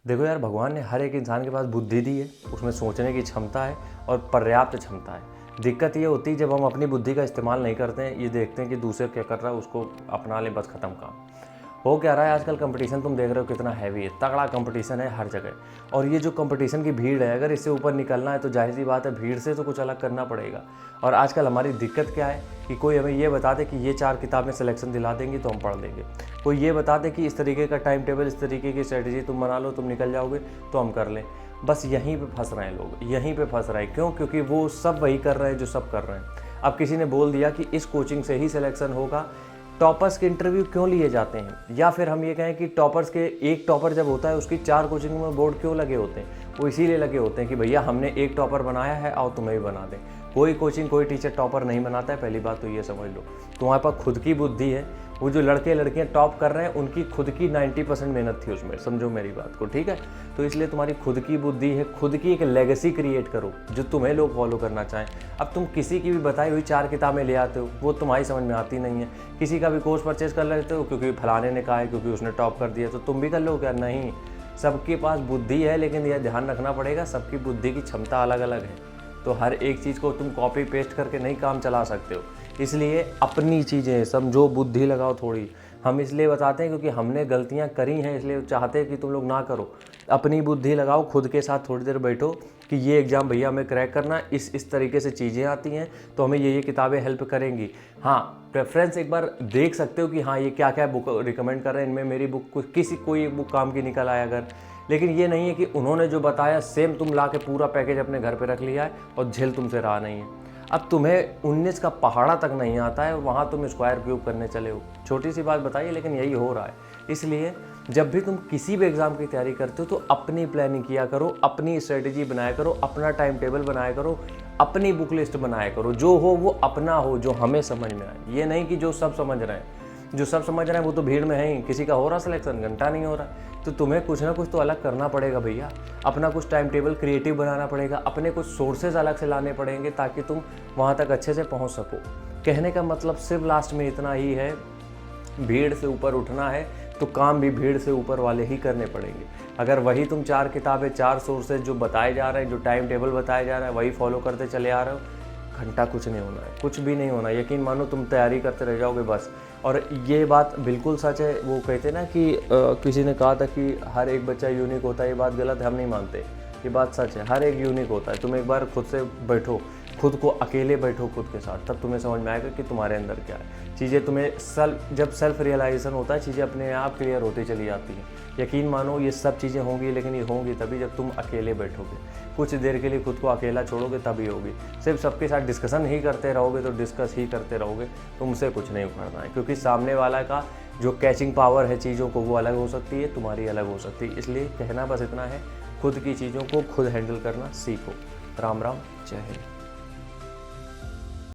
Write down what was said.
देखो यार, भगवान ने हर एक इंसान के पास बुद्धि दी है, उसमें सोचने की क्षमता है और पर्याप्त क्षमता है। दिक्कत ये होती है जब हम अपनी बुद्धि का इस्तेमाल नहीं करते हैं, ये देखते हैं कि दूसरे क्या कर रहा है उसको अपना लें, बस ख़त्म काम। हो क्या रहा है आजकल, कंपटीशन तुम देख रहे हो कितना हैवी है, तगड़ा कंपटीशन है हर जगह। और ये जो कंपटीशन की भीड़ है, अगर इससे ऊपर निकलना है तो जाहिर सी बात है भीड़ से तो कुछ अलग करना पड़ेगा। और आजकल हमारी दिक्कत क्या है कि कोई हमें ये बता दे कि ये 4 किताबें सिलेक्शन दिला देंगी तो हम पढ़ लेंगे, कोई ये बता दे कि इस तरीके का टाइम टेबल, इस तरीके की स्ट्रेटजी तुम बना लो, तुम निकल जाओगे तो हम कर लें। बस यहीं पे फंस रहे हैं लोग, यहीं पे फंस रहे हैं। क्यों? क्योंकि वो सब वही कर रहे हैं जो सब कर रहे हैं। अब किसी ने बोल दिया कि इस कोचिंग से ही सिलेक्शन होगा, टॉपर्स के इंटरव्यू क्यों लिए जाते हैं? या फिर हम ये कहें कि टॉपर्स के, एक टॉपर जब होता है उसकी 4 कोचिंग में बोर्ड क्यों लगे होते हैं? वो इसीलिए लगे होते हैं कि भैया हमने एक टॉपर बनाया है, आओ तुम्हें भी बना दें। कोई कोचिंग, कोई टीचर टॉपर नहीं बनाता है, पहली बात तो ये समझ लो। तुम्हारे पास खुद की बुद्धि है, वो जो लड़के लड़कियां टॉप कर रहे हैं उनकी खुद की 90% मेहनत थी उसमें, समझो मेरी बात को, ठीक है? तो इसलिए तुम्हारी खुद की बुद्धि है, खुद की एक लेगेसी क्रिएट करो जो तुम्हें लोग फॉलो करना चाहें। अब तुम किसी की भी बताई हुई 4 किताबें ले आते हो, वो तुम्हारी समझ में आती नहीं है। किसी का भी कोर्स परचेज कर लेते हो क्योंकि फलाने ने कहा है, क्योंकि उसने टॉप कर दिया तो तुम भी कर लो क्या? नहीं, सबके पास बुद्धि है, लेकिन यह ध्यान रखना पड़ेगा सबकी बुद्धि की क्षमता अलग अलग है। तो हर एक चीज़ को तुम कॉपी पेस्ट करके नहीं काम चला सकते हो। इसलिए अपनी चीज़ें समझो, बुद्धि लगाओ थोड़ी। हम इसलिए बताते हैं क्योंकि हमने गलतियां करी हैं, इसलिए चाहते हैं कि तुम लोग ना करो। अपनी बुद्धि लगाओ, खुद के साथ थोड़ी देर बैठो कि ये एग्ज़ाम भैया हमें क्रैक करना, इस तरीके से चीज़ें आती हैं तो हमें ये किताबें हेल्प करेंगी। हाँ, प्रेफरेंस एक बार देख सकते हो कि हाँ ये क्या क्या बुक रिकमेंड कर रहे हैं, इनमें मेरी बुक कोई बुक काम की निकल आए अगर। लेकिन ये नहीं है कि उन्होंने जो बताया सेम तुम ला के पूरा पैकेज अपने घर पे रख लिया है और झेल तुमसे रहा नहीं है। अब तुम्हें 19 का पहाड़ा तक नहीं आता है, वहाँ तुम स्क्वायर क्यूब करने चले हो। छोटी सी बात बताइए, लेकिन यही हो रहा है। इसलिए जब भी तुम किसी भी एग्ज़ाम की तैयारी करते हो तो अपनी प्लानिंग किया करो, अपनी स्ट्रेटजी बनाया करो, अपना टाइम टेबल बनाया करो, अपनी बुक लिस्ट बनाया करो। जो हो वो अपना हो, जो हमें समझ में आए। ये नहीं कि जो सब समझ रहे हैं, जो सब समझ रहे हैं वो तो भीड़ में है ही, किसी का हो रहा सिलेक्शन, घंटा नहीं हो रहा। तो तुम्हें कुछ ना कुछ तो अलग करना पड़ेगा भैया। अपना कुछ टाइम टेबल क्रिएटिव बनाना पड़ेगा, अपने कुछ सोर्सेज अलग से लाने पड़ेंगे ताकि तुम वहाँ तक अच्छे से पहुँच सको। कहने का मतलब सिर्फ लास्ट में इतना ही है, भीड़ से ऊपर उठना है तो काम भी भीड़ से ऊपर वाले ही करने पड़ेंगे। अगर वही तुम 4 किताबें, 4 सोर्सेज जो बताए जा रहे हैं, जो टाइम टेबल बताया जा रहा है, वही फॉलो करते चले आ रहे हो, घंटा कुछ नहीं होना है, कुछ भी नहीं होना। यकीन मानो तुम तैयारी करते रह जाओगे बस। और ये बात बिल्कुल सच है। वो कहते हैं ना कि किसी ने कहा था कि हर एक बच्चा यूनिक होता है, ये बात गलत है, हम नहीं मानते। ये बात सच है, हर एक यूनिक होता है। तुम एक बार खुद से बैठो, खुद को अकेले बैठो खुद के साथ, तब तुम्हें समझ में आएगा कि तुम्हारे अंदर क्या है। चीज़ें तुम्हें जब सेल्फ रियलाइजेशन होता है, चीज़ें अपने आप क्लियर होती चली जाती हैं। यकीन मानो ये सब चीज़ें होंगी, लेकिन ये होंगी तभी जब तुम अकेले बैठोगे, कुछ देर के लिए खुद को अकेला छोड़ोगे, तभी होगी। सिर्फ सबके साथ डिस्कशन ही करते रहोगे तो डिस्कस ही करते रहोगे, तुमसे कुछ नहीं उखड़ना है। क्योंकि सामने वाला का जो कैचिंग पावर है चीज़ों को, वो अलग हो सकती है, तुम्हारी अलग हो सकती है। इसलिए कहना बस इतना है, खुद की चीज़ों को खुद हैंडल करना सीखो। राम राम, जय हिंद।